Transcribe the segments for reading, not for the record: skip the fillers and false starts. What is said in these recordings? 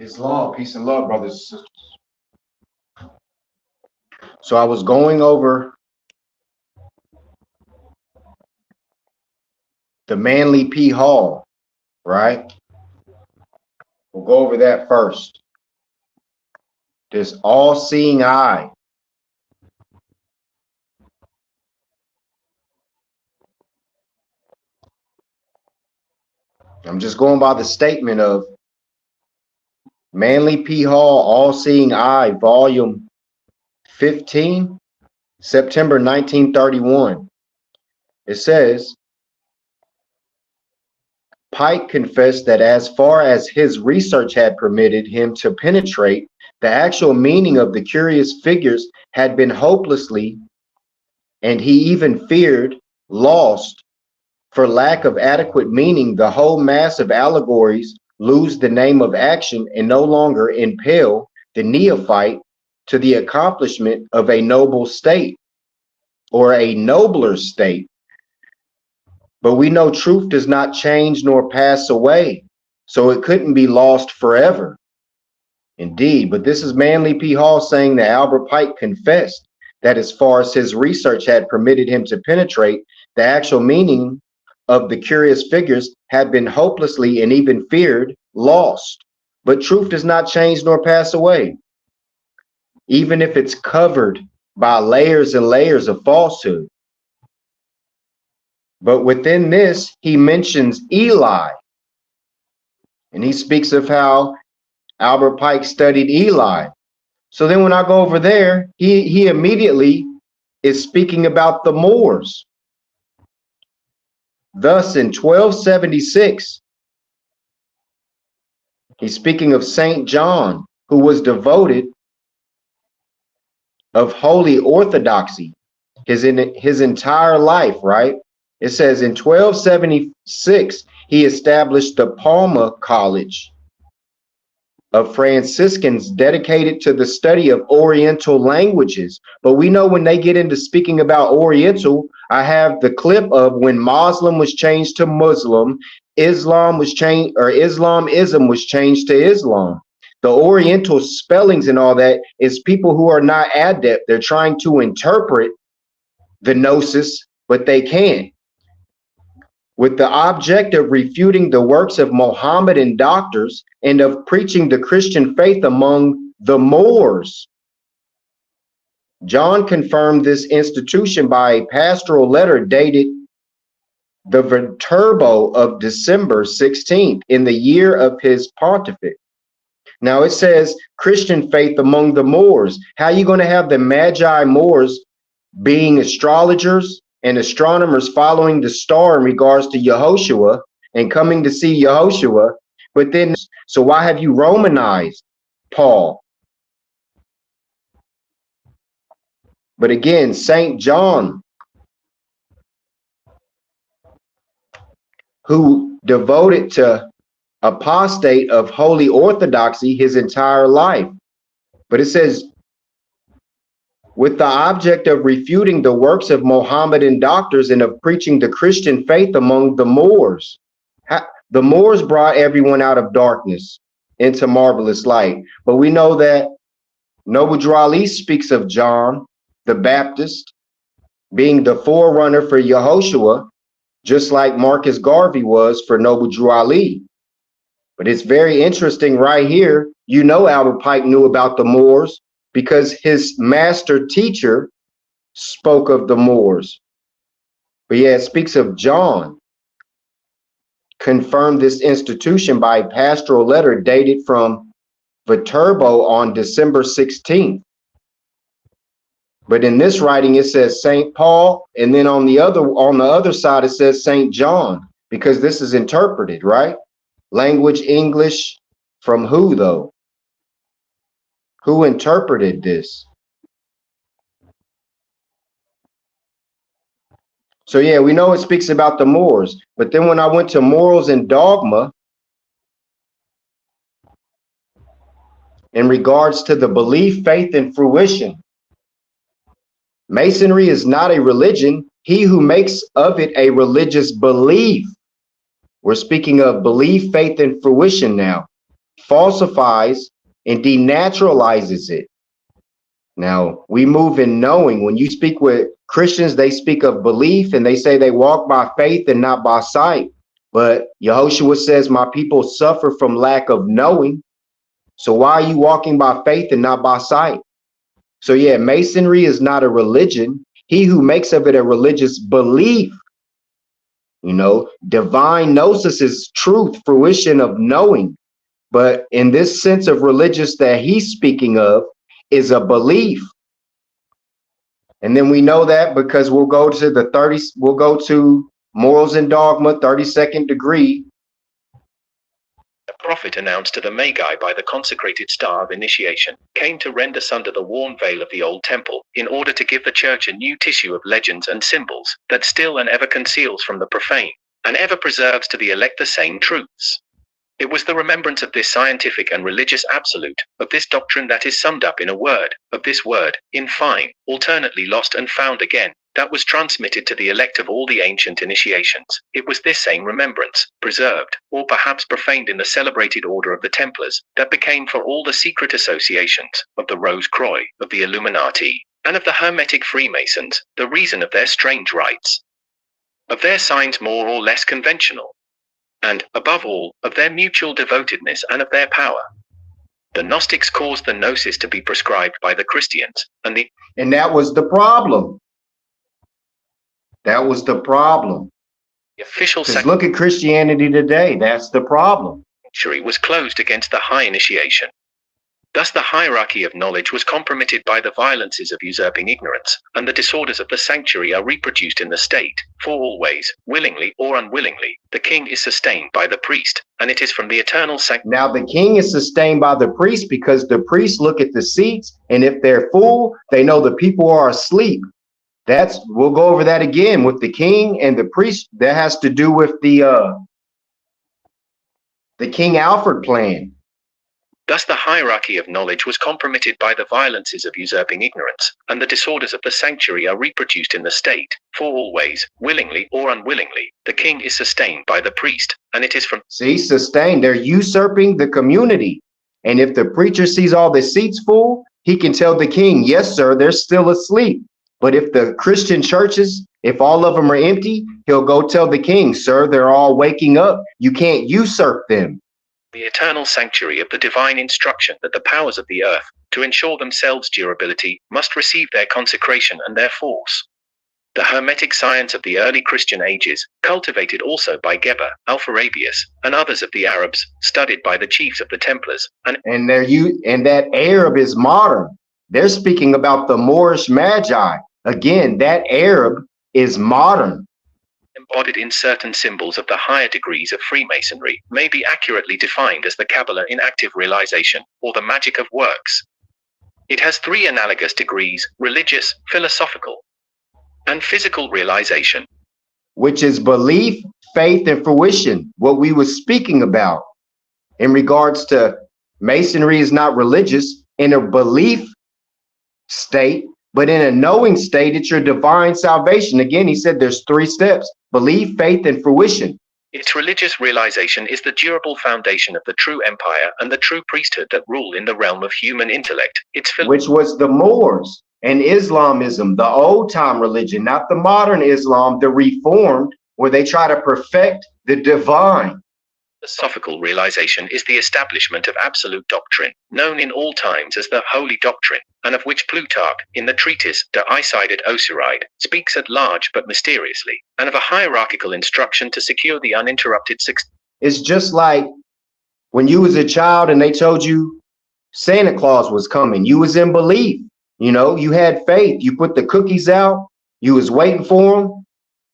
His law, peace and love, brothers and sisters. So I was going over the Manly P. Hall, right? We'll go over that first. This all-seeing eye. I'm just going by the statement of Manly P. Hall, All-Seeing Eye, Volume 15, September 1931. It says, Pike confessed that as far as his research had permitted him to penetrate, the actual meaning of the curious figures had been hopelessly, and he even feared, lost. For lack of adequate meaning, the whole mass of allegories lose the name of action and no longer impel the neophyte to the accomplishment of a noble state or a nobler state. But we know truth does not change nor pass away, so it couldn't be lost forever. Indeed, but this is Manly P. Hall saying that Albert Pike confessed that as far as his research had permitted him to penetrate, the actual meaning of the curious figures had been hopelessly and even feared lost. But truth does not change nor pass away, even if it's covered by layers and layers of falsehood. But within this, he mentions Eli, and he speaks of how Albert Pike studied Eli. So then when I go over there, he immediately is speaking about the Moors. Thus, in 1276, he's speaking of Saint John, who was devoted of holy orthodoxy his entire life, right? It says in 1276, he established the Palma College of Franciscans dedicated to the study of Oriental languages. But we know when they get into speaking about Oriental, I have the clip of when Muslim was changed to Muslim, Islam was changed, or Islamism was changed to Islam. The Oriental spellings and all that is people who are not adept. They're trying to interpret the gnosis, but they can't. With the object of refuting the works of Mohammedan doctors and of preaching the Christian faith among the Moors. John confirmed this institution by a pastoral letter dated the Viterbo of December 16th in the year of his pontificate. Now it says Christian faith among the Moors. How are you going to have the Magi Moors being astrologers and astronomers following the star in regards to Yehoshua and coming to see Yehoshua? But then, so why have you Romanized Paul? But again, Saint John, who devoted to apostate of holy orthodoxy his entire life. But it says, with the object of refuting the works of Mohammedan doctors and of preaching the Christian faith among the Moors. The Moors brought everyone out of darkness into marvelous light. But we know that Noble Drew Ali speaks of John the Baptist being the forerunner for Yehoshua, just like Marcus Garvey was for Noble Drew Ali. But it's very interesting right here. You know Albert Pike knew about the Moors because his master teacher spoke of the Moors. But yeah, it speaks of John, confirmed this institution by a pastoral letter dated from Viterbo on December 16th. But in this writing, it says St. Paul, and then on the other side, it says St. John, because this is interpreted, right? Language English from who, though? Who interpreted this? So yeah, we know it speaks about the Moors, but then when I went to Morals and Dogma, in regards to the belief, faith, and fruition, Masonry is not a religion. He who makes of it a religious belief. We're speaking of belief, faith, and fruition now. falsifies and denaturalizes it. Now, we move in knowing. When you speak with Christians, they speak of belief and they say they walk by faith and not by sight. But Yehoshua says, my people suffer from lack of knowing. So why are you walking by faith and not by sight? So yeah, Masonry is not a religion. He who makes of it a religious belief, divine gnosis is truth, fruition of knowing. But in this sense of religious that he's speaking of is a belief. And then we know that because we'll go to Morals and Dogma, 32nd degree. The prophet announced to the Magi by the consecrated star of initiation came to rend asunder the worn veil of the old temple in order to give the church a new tissue of legends and symbols that still and ever conceals from the profane and ever preserves to the elect the same truths. It was the remembrance of this scientific and religious absolute, of this doctrine that is summed up in a word, of this word, in fine, alternately lost and found again, that was transmitted to the elect of all the ancient initiations. It was this same remembrance, preserved, or perhaps profaned in the celebrated order of the Templars, that became for all the secret associations, of the Rose Croix, of the Illuminati, and of the Hermetic Freemasons, the reason of their strange rites, of their signs more or less conventional, and, above all, of their mutual devotedness and of their power. The Gnostics caused the gnosis to be prescribed by the Christians, and that was the problem. That was the problem. The official look at Christianity today. That's the problem. Sanctuary was closed against the high initiation. Thus the hierarchy of knowledge was compromitted by the violences of usurping ignorance, and the disorders of the sanctuary are reproduced in the state, for always, willingly or unwillingly, the king is sustained by the priest, and it is from the eternal sanctuary. Now the king is sustained by the priest because the priests look at the seats, and if they're full, they know the people are asleep. We'll go over that again with the king and the priest. That has to do with the King Alfred plan. Thus the hierarchy of knowledge was compromitted by the violences of usurping ignorance, and the disorders of the sanctuary are reproduced in the state, for always, willingly or unwillingly, the king is sustained by the priest, and it is from— See, sustained, they're usurping the community. And if the preacher sees all the seats full, he can tell the king, yes, sir, they're still asleep. But if the Christian churches, if all of them are empty, he'll go tell the king, sir, they're all waking up. You can't usurp them. The eternal sanctuary of the divine instruction that the powers of the earth, to ensure themselves durability, must receive their consecration and their force. The Hermetic science of the early Christian ages, cultivated also by Geber, Alpharabius, and others of the Arabs, studied by the chiefs of the Templars, and that Arab is modern. They're speaking about the Moorish Magi. Again, that Arab is modern. Embodied in certain symbols of the higher degrees of Freemasonry, may be accurately defined as the Kabbalah in active realization, or the magic of works. It has three analogous degrees: religious, philosophical, and physical realization. Which is belief, faith, and fruition, what we were speaking about. In regards to Masonry is not religious in a belief state, but in a knowing state, it's your divine salvation. Again, he said there's three steps: belief, faith, and fruition. Its religious realization is the durable foundation of the true empire and the true priesthood that rule in the realm of human intellect. Which was the Moors and Islamism, the old time religion, not the modern Islam, the reformed, where they try to perfect the divine. Philosophical realization is the establishment of absolute doctrine, known in all times as the Holy Doctrine, and of which Plutarch, in the treatise De Isidid Osiride, speaks at large but mysteriously, and of a hierarchical instruction to secure the uninterrupted success. It's just like when you was a child and they told you Santa Claus was coming. You was in belief, you had faith. You put the cookies out, you was waiting for him,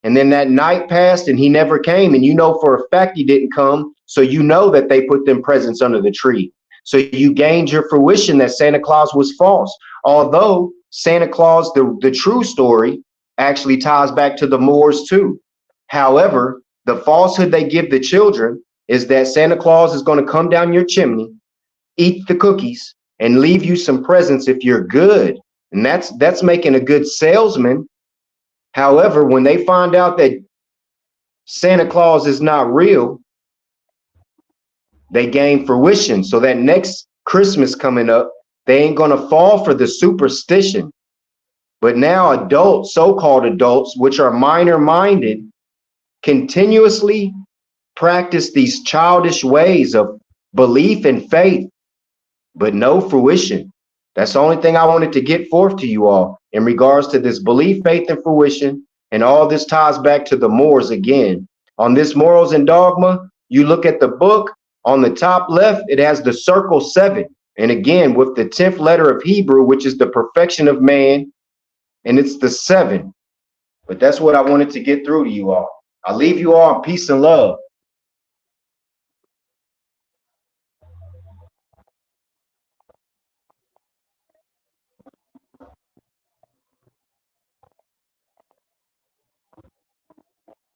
and then that night passed and he never came, and you know for a fact he didn't come. So you know that they put them presents under the tree. So you gained your fruition that Santa Claus was false. Although Santa Claus, the true story, actually ties back to the Moors too. However, the falsehood they give the children is that Santa Claus is going to come down your chimney, eat the cookies, and leave you some presents if you're good. And that's making a good salesman. However, when they find out that Santa Claus is not real, they gain fruition. So that next Christmas coming up, they ain't gonna fall for the superstition. But now adults, so-called adults, which are minor-minded, continuously practice these childish ways of belief and faith, but no fruition. That's the only thing I wanted to get forth to you all in regards to this belief, faith, and fruition. And all this ties back to the Moors again. On this Morals and Dogma, you look at the book on the top left, it has the circle 7. And again, with the 10th letter of Hebrew, which is the perfection of man, and it's the 7. But that's what I wanted to get through to you all. I'll leave you all in peace and love.